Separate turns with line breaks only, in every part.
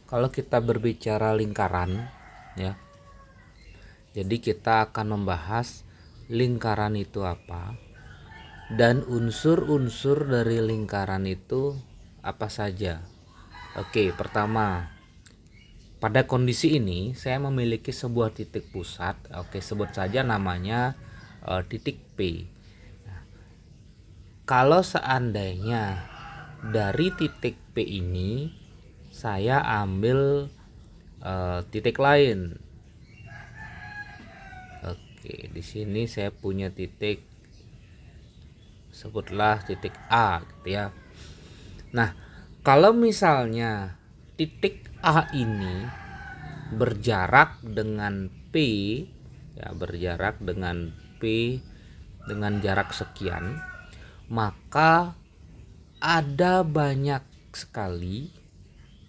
Kalau kita berbicara lingkaran, ya, jadi kita akan membahas lingkaran itu apa dan unsur-unsur dari lingkaran itu apa saja. Oke, pertama, pada kondisi ini saya memiliki sebuah titik pusat. Oke, sebut saja namanya titik P. Kalau seandainya dari titik P ini saya ambil titik lain. Oke, di sini saya punya titik, sebutlah titik A gitu ya. Nah, kalau misalnya titik A ini berjarak dengan P, ya, berjarak dengan P dengan jarak sekian, maka ada banyak sekali,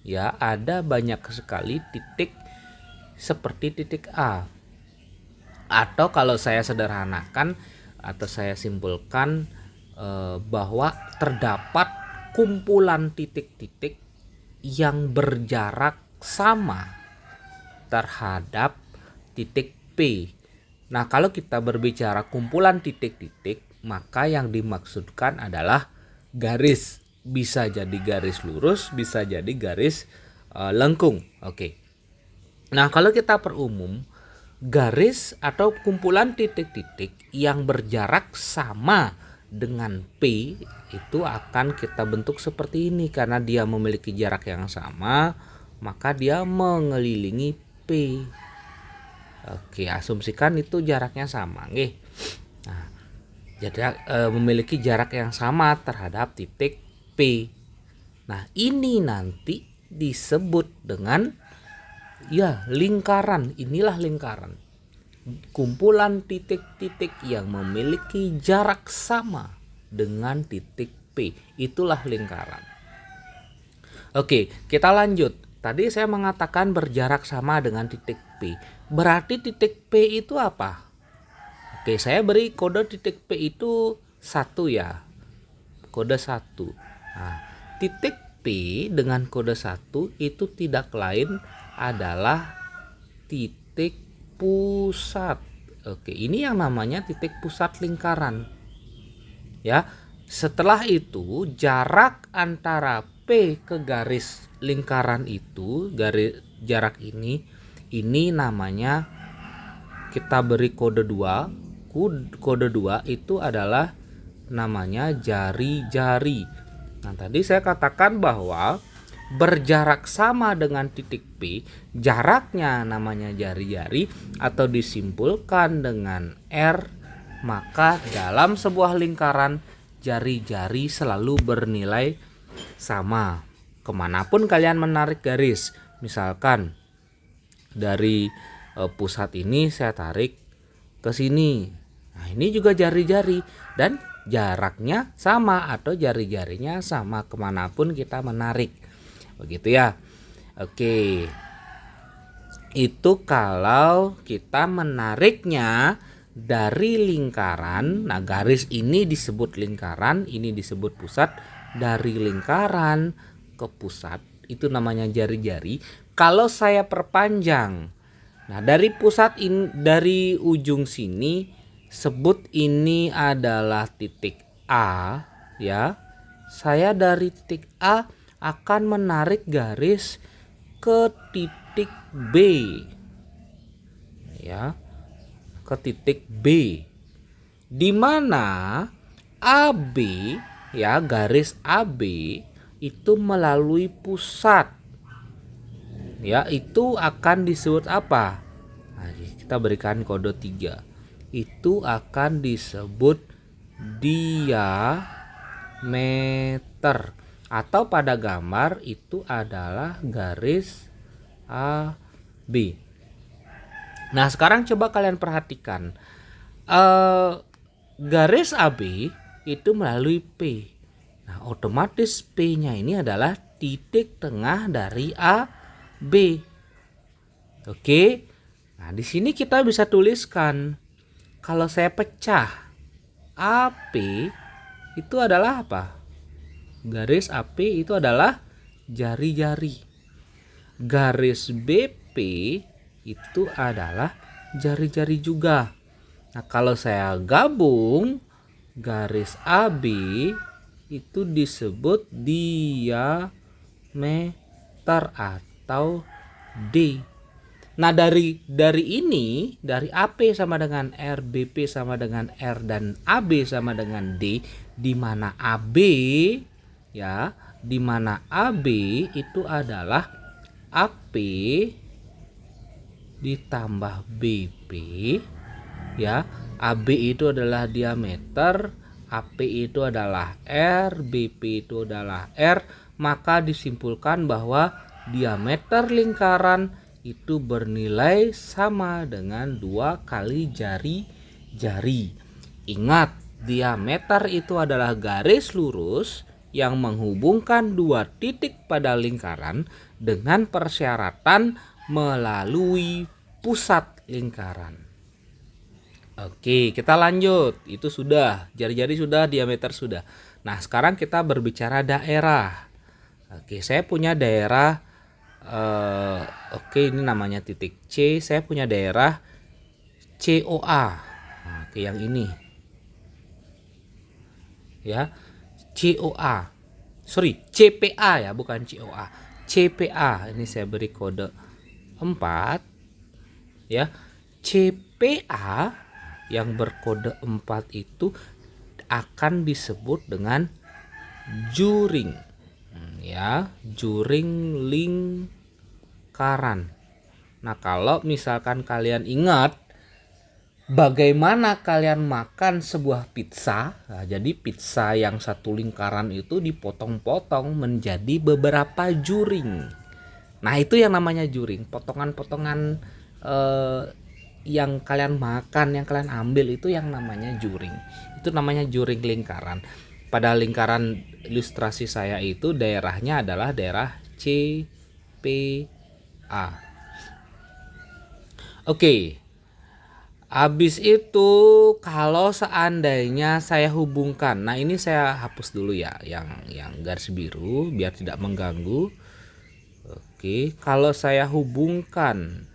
ya, ada banyak sekali titik seperti titik A. Atau kalau saya sederhanakan atau saya simpulkan bahwa terdapat kumpulan titik-titik yang berjarak sama terhadap titik P. Nah, kalau kita berbicara kumpulan titik-titik, maka yang dimaksudkan adalah garis. Bisa jadi garis lurus, bisa jadi garis lengkung. Oke. Nah, kalau kita perumum, garis atau kumpulan titik-titik yang berjarak sama dengan P itu akan kita bentuk seperti ini. Karena dia memiliki jarak yang sama, maka dia mengelilingi P. Oke, asumsikan itu jaraknya sama, nggih. Nah, jadi memiliki jarak yang sama terhadap titik P. Nah, ini nanti disebut dengan, ya, lingkaran. Inilah lingkaran. Kumpulan titik-titik yang memiliki jarak sama dengan titik P. Itulah lingkaran. Oke, kita lanjut. Tadi saya mengatakan berjarak sama dengan titik P. Berarti titik P itu apa? Oke, saya beri kode titik P itu 1 ya. Kode 1. Nah, titik P dengan kode 1 itu tidak lain adalah titik pusat. Oke, ini yang namanya titik pusat lingkaran. Ya, setelah itu jarak antara P ke garis lingkaran itu, garis jarak ini namanya, kita beri kode 2. Kode 2 itu adalah namanya jari-jari. Nah, tadi saya katakan bahwa berjarak sama dengan titik P, jaraknya namanya jari-jari atau disimpulkan dengan R, maka dalam sebuah lingkaran jari-jari selalu bernilai sama kemanapun kalian menarik garis. Misalkan dari pusat ini saya tarik ke sini, nah ini juga jari-jari dan jaraknya sama atau jari-jarinya sama kemanapun kita menarik, begitu ya. Oke, itu kalau kita menariknya dari lingkaran. Nah, garis ini disebut lingkaran, ini disebut pusat. Dari lingkaran ke pusat itu namanya jari-jari. Kalau saya perpanjang, nah dari pusat ini, dari ujung sini, sebut ini adalah titik A, ya. Saya dari titik A akan menarik garis ke titik B, ya, ke titik B, di mana AB, ya, garis AB itu melalui pusat, ya, itu akan disebut apa? Nah, kita berikan kode 3. Itu akan disebut diameter, atau pada gambar itu adalah garis AB. Nah, sekarang coba kalian perhatikan, garis AB itu melalui P. Nah, otomatis P-nya ini adalah titik tengah dari AB. Oke. Nah, di sini kita bisa tuliskan, kalau saya pecah AP itu adalah apa? Garis AP itu adalah jari-jari. garis BP itu adalah jari-jari juga. Nah, kalau saya gabung garis AB itu disebut diameter atau D. Nah, dari ini, dari AP sama dengan R, BP sama dengan R, dan AB sama dengan D, di mana AB ya, di mana AB itu adalah AP ditambah BP ya. AB itu adalah diameter, AP itu adalah R, BP itu adalah R, maka disimpulkan bahwa diameter lingkaran itu bernilai sama dengan 2 kali jari-jari. Ingat, diameter itu adalah garis lurus yang menghubungkan 2 titik pada lingkaran dengan persyaratan melalui pusat lingkaran. Oke, kita lanjut. Itu sudah, jari-jari sudah, diameter sudah. Nah, sekarang kita berbicara daerah. Oke, saya punya daerah. Oke, ini namanya titik C. Saya punya daerah COA. Oke, yang ini ya, COA. Sorry, CPA ya, bukan COA. CPA. Ini saya beri kode 4 ya. CPA yang berkode 4 itu akan disebut dengan juring ya, juring lingkaran. Nah, kalau misalkan kalian ingat bagaimana kalian makan sebuah pizza, nah, jadi pizza yang satu lingkaran itu dipotong-potong menjadi beberapa juring. Nah, itu yang namanya juring. Potongan-potongan yang kalian makan, yang kalian ambil itu yang namanya juring. Itu namanya juring lingkaran. Pada lingkaran ilustrasi saya itu daerahnya adalah daerah CPA. Oke. Habis itu kalau seandainya saya hubungkan. Nah, ini saya hapus dulu ya yang garis biru biar tidak mengganggu. Oke, kalau saya hubungkan.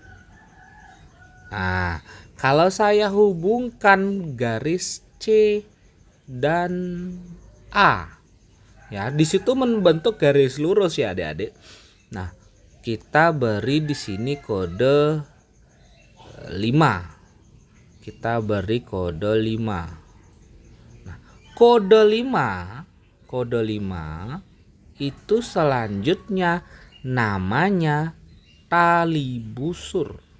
Nah, kalau saya hubungkan garis C dan A, ya, di situ membentuk garis lurus ya, adik-adik. Nah, kita beri di sini kode 5. Kita beri kode 5. Nah, kode 5 itu selanjutnya namanya tali busur.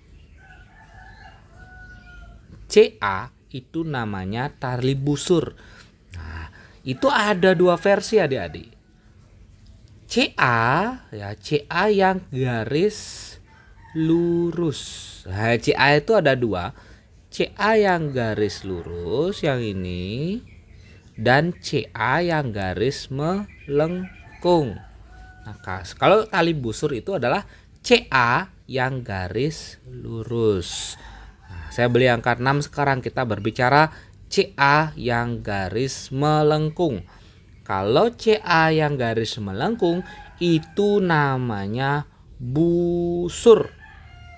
CA itu namanya tali busur. Nah, itu ada 2 versi adik-adik. CA ya, CA yang garis lurus. Nah, CA itu ada 2. CA yang garis lurus yang ini dan CA yang garis melengkung. Nah, kalau tali busur itu adalah CA yang garis lurus. Saya beli angka 6 sekarang, kita berbicara CA yang garis melengkung. Kalau CA yang garis melengkung itu namanya busur.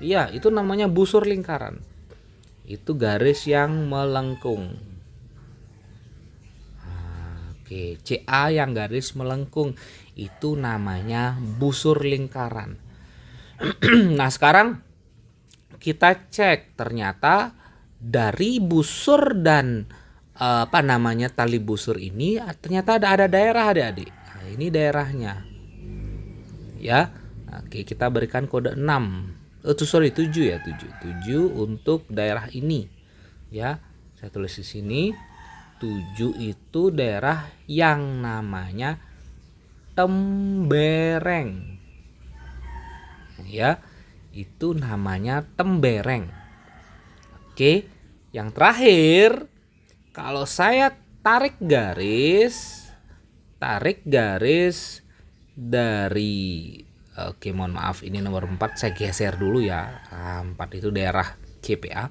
Iya, itu namanya busur lingkaran. Itu garis yang melengkung. Oke, CA yang garis melengkung itu namanya busur lingkaran. Nah, sekarang kita cek, ternyata dari busur dan tali busur ini ternyata ada daerah adik-adik. Nah, ini daerahnya ya. Oke, kita berikan kode 6. 7 ya, 7 untuk daerah ini ya. Saya tulis di sini 7 itu daerah yang namanya tembereng ya. Itu namanya tembereng. Oke, yang terakhir, kalau saya tarik garis dari, oke, mohon maaf, ini nomor 4 saya geser dulu ya. 4 itu daerah CPA.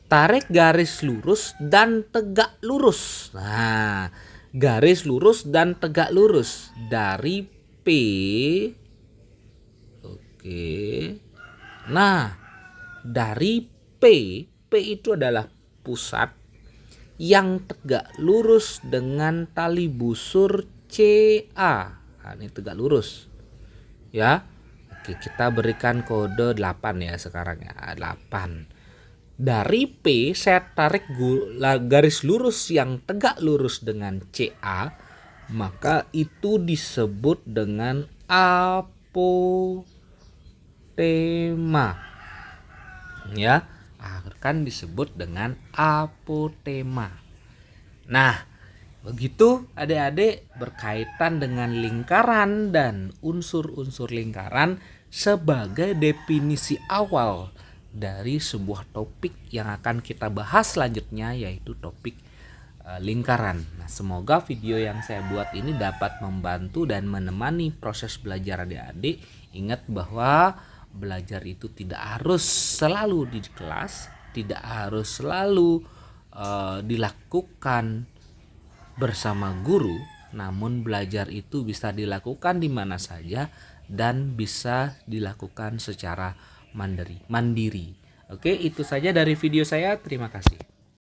Tarik garis lurus dan tegak lurus. Nah, garis lurus dan tegak lurus dari P Oke. Nah, dari P itu adalah pusat yang tegak lurus dengan tali busur CA. Nah, ini tegak lurus. Ya. Oke, kita berikan kode 8 ya sekarang ya. 8. Dari P saya tarik garis lurus yang tegak lurus dengan CA, maka itu disebut dengan apotema. Ya, akan disebut dengan apotema. Nah, begitu adik-adik berkaitan dengan lingkaran dan unsur-unsur lingkaran sebagai definisi awal dari sebuah topik yang akan kita bahas selanjutnya, yaitu topik lingkaran. Nah, semoga video yang saya buat ini dapat membantu dan menemani proses belajar adik-adik. Ingat bahwa belajar itu tidak harus selalu di kelas, tidak harus selalu dilakukan bersama guru, namun belajar itu bisa dilakukan di mana saja dan bisa dilakukan secara mandiri. Oke, itu saja dari video saya. Terima kasih.